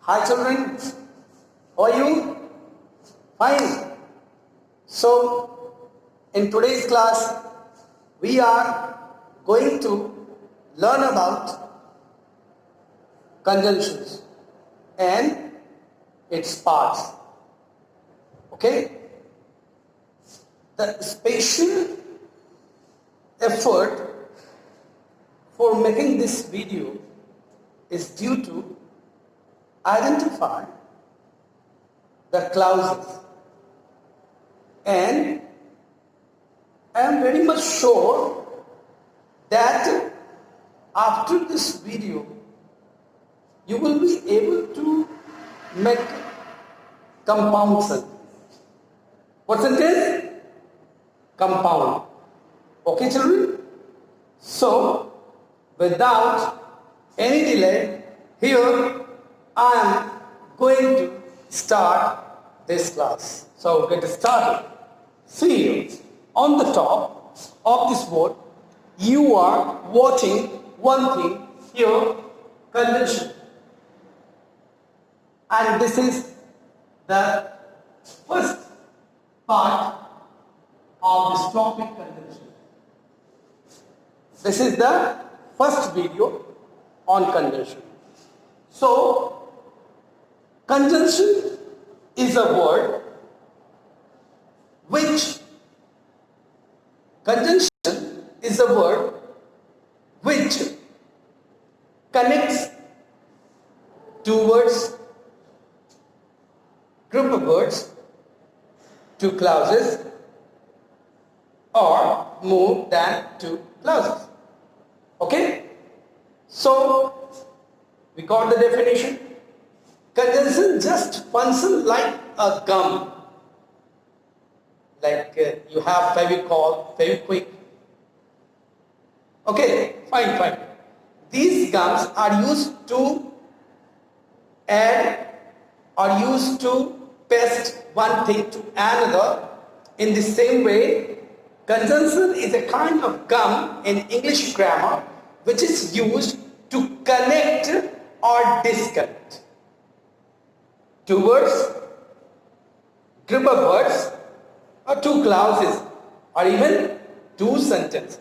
Hi children, how are you? Fine. So, in today's class, we are going to learn about conjunctions and its parts. Okay? The special effort for making this video is due to identify the clauses, and I am very much sure that after this video you will be able to make compound sentence. What sentence? Compound. Okay children? So without any delay, here I am going to start this class. So get started. See here, on the top of this board, you are watching one thing here, conjunction. And this is the first part of this topic, conjunction. This is the first video on conjunction. So, conjunction is a word which connects two words, group of words, two clauses, or more than two clauses. Okay? So, we got the definition. Conjunction just functions like a gum. Like you have Fevicol, Fevikwik. Okay, fine. These gums are used to add or used to paste one thing to another. In the same way, conjunction is a kind of gum in English grammar which is used to connect or disconnect two words, group of words, or two clauses, or even two sentences.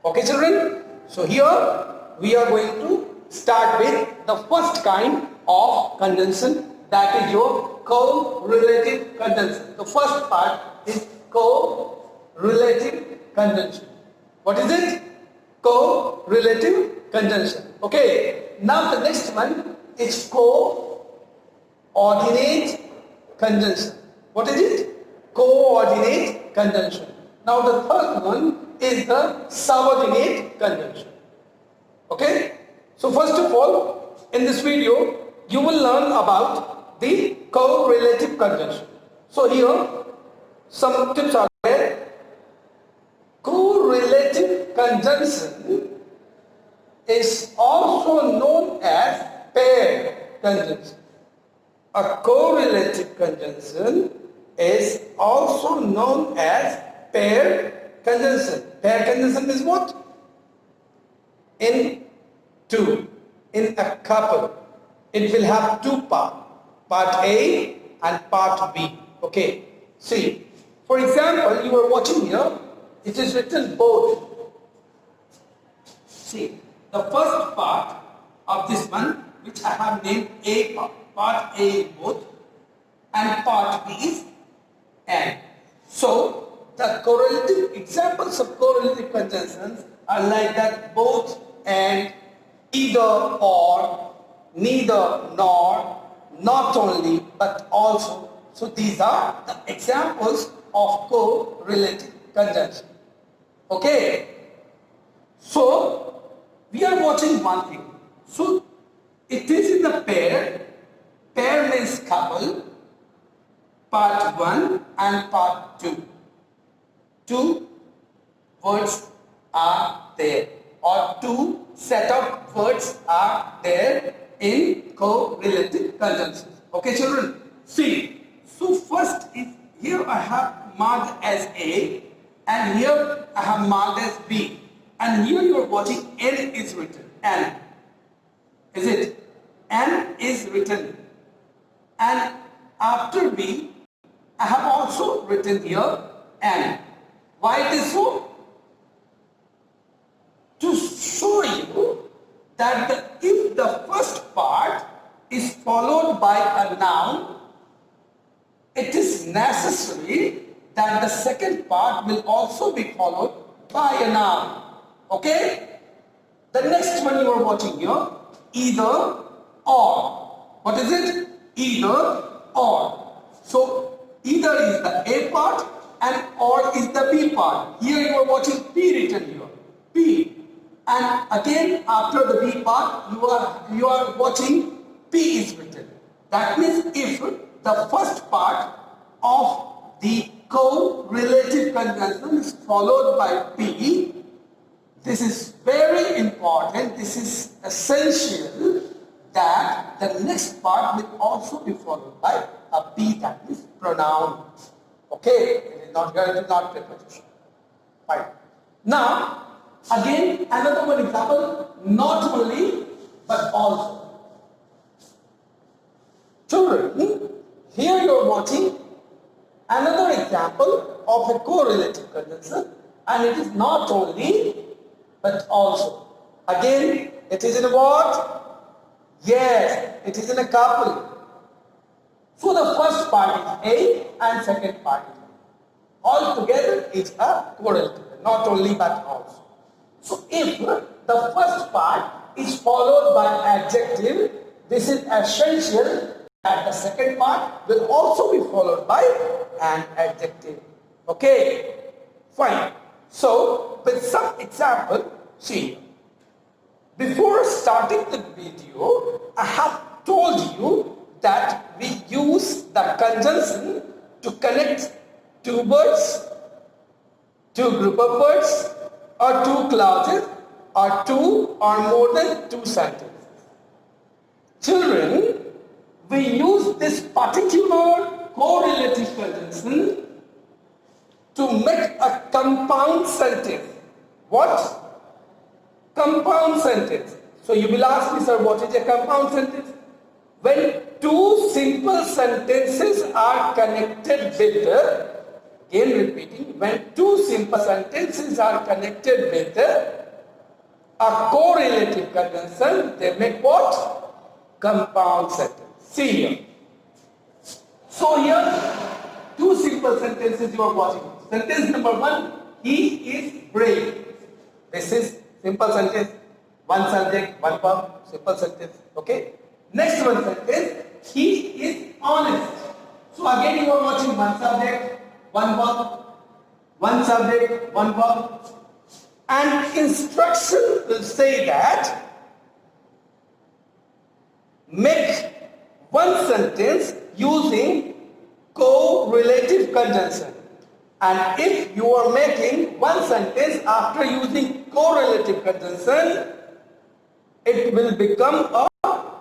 Okay children? So here we are going to start with the first kind of conjunction, that is your correlative conjunction. The first part is correlative conjunction. What is it? Correlative conjunction. Okay. Now the next one is coordinate conjunction. What is it? Coordinate conjunction. Now the third one is the subordinate conjunction. Okay? So first of all, in this video, you will learn about the correlative conjunction. So here, some tips are there. Correlative conjunction is also known as pair conjunction. A correlative conjunction is also known as pair conjunction. Pair conjunction is what? In a couple, it will have two parts, part A and part B. Okay, see, for example, you are watching here, it is written both. See, the first part of this one, which I have named A part. Part A is both and part B is and. So, the correlative examples of correlative conjunctions are like that: both and, either or, neither nor, not only but also. So these are the examples of correlative conjunction. Okay. So we are watching one thing. So it is in the pair. Pair means couple. Part 1 and part 2. Two words are there, or two set of words are there in correlative conjunctions. Okay children? See, so first is, here I have marked as A and here I have marked as B, and here you are watching N is written. N. Is it? N is written. and after B, I have also written here N. Why it is so? To show you that if the first part is followed by a noun, it is necessary that the second part will also be followed by a noun. Okay? The next one you are watching here, either or. What is it? Either or. So either is the A part and or is the B part. Here you are watching P written here. P. And again after the B part you are watching P is written. That means if the first part of the correlative conjunction is followed by P, this is very important, this is essential that the next part will also be followed by a P, that is pronoun. Okay, it is not preposition. Fine. Now, again another one example, not only but also. Children, here you are watching another example of a correlative conjunction, and it is not only but also. Again, it is in a what? Yes, it is in a couple. So the first part is A and second part is B. All together is a correlative, not only but also. So if the first part is followed by adjective, this is essential that the second part will also be followed by an adjective. Okay, fine. So with some example, see, before starting the video, I have told you that we use the conjunction to connect two words, two group of words, or two clauses, or two or more than two sentences. Children, we use this particular correlative conjunction to make a compound sentence. What? Compound sentence. So you will ask me, sir, what is a compound sentence? When two simple sentences are connected with, again repeating, when two simple sentences are connected with a correlative conjunction, they make what? Compound sentence. See here. So here, two simple sentences you are watching. Sentence number one, he is brave. This is simple sentence, one subject, one verb, simple sentence. Okay. Next one sentence, he is honest. So again you are watching one subject, one verb, one subject, one verb. And instruction will say that make one sentence using correlative conjunction. And if you are making one sentence after using correlative conjunction, it will become a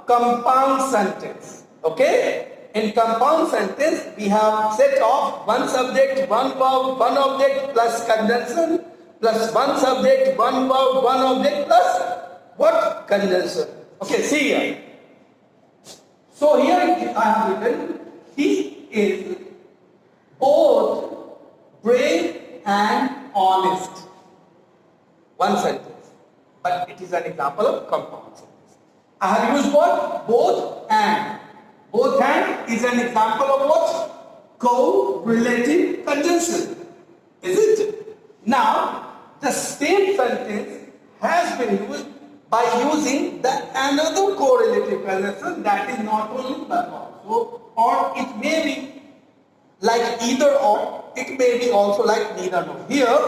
compound sentence. Okay? In compound sentence, we have set of one subject, one verb, one object plus conjunction plus one subject, one verb, one object plus what? Conjunction. Okay, see here. So here I have written, he is both brave and honest. One sentence. But it is an example of compound sentence. I have used what? Both and. Both and is an example of what? Correlative conjunction. Is it? Now, the same sentence has been used by using the another correlative conjunction that is not only but also, or it may be like either or, it may be also like neither nor. Here,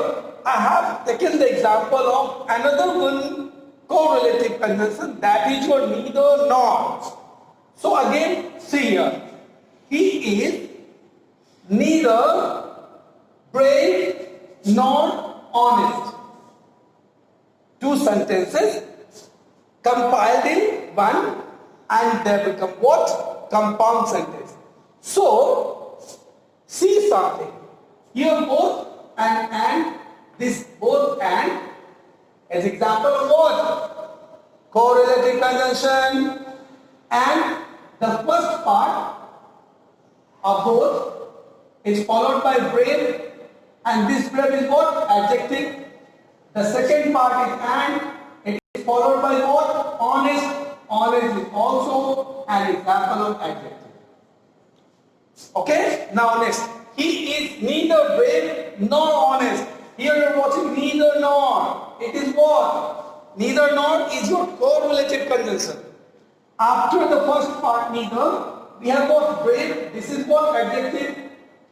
I have taken the example of another one correlative conjunction that is your neither nor. So again, see here, he is neither brave nor honest. Two sentences compiled in one and they become what? Compound sentence. So, see something. Here both and this both and as example of what? Correlative conjunction, and the first part Abode is followed by brave, and this brave is what? Adjective. The second part is and, it is followed by what? Honest. Honest is also an example of adjective. Okay, now next. He is neither brave nor honest. Here you are watching neither nor. It is what? Neither nor is your correlative conjunction. After the first part neither, we have what? Brave. This is what? Adjective.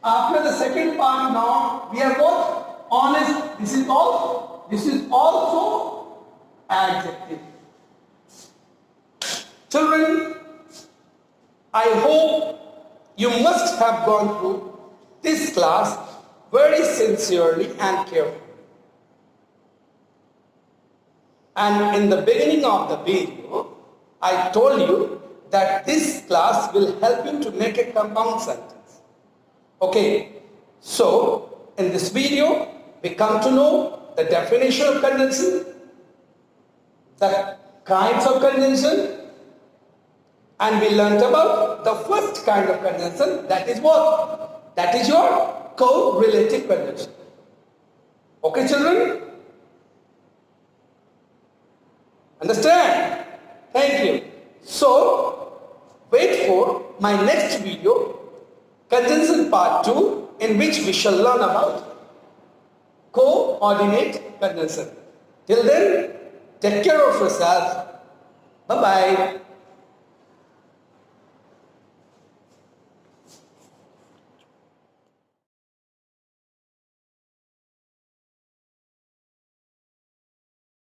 After the second part nor, we have what? Honest. This is also adjective. Children, I hope you must have gone through this class very sincerely and carefully. And in the beginning of the video, I told you that this class will help you to make a compound sentence. Okay, so in this video, we come to know the definition of conjunction, the kinds of conjunction, and we learnt about the first kind of conjunction, that is what? That is your correlative conjunction. Okay, children? Understand? Thank you. So, wait for my next video, conjunction part 2, in which we shall learn about coordinate conjunction. Till then, take care of yourself. Bye-bye.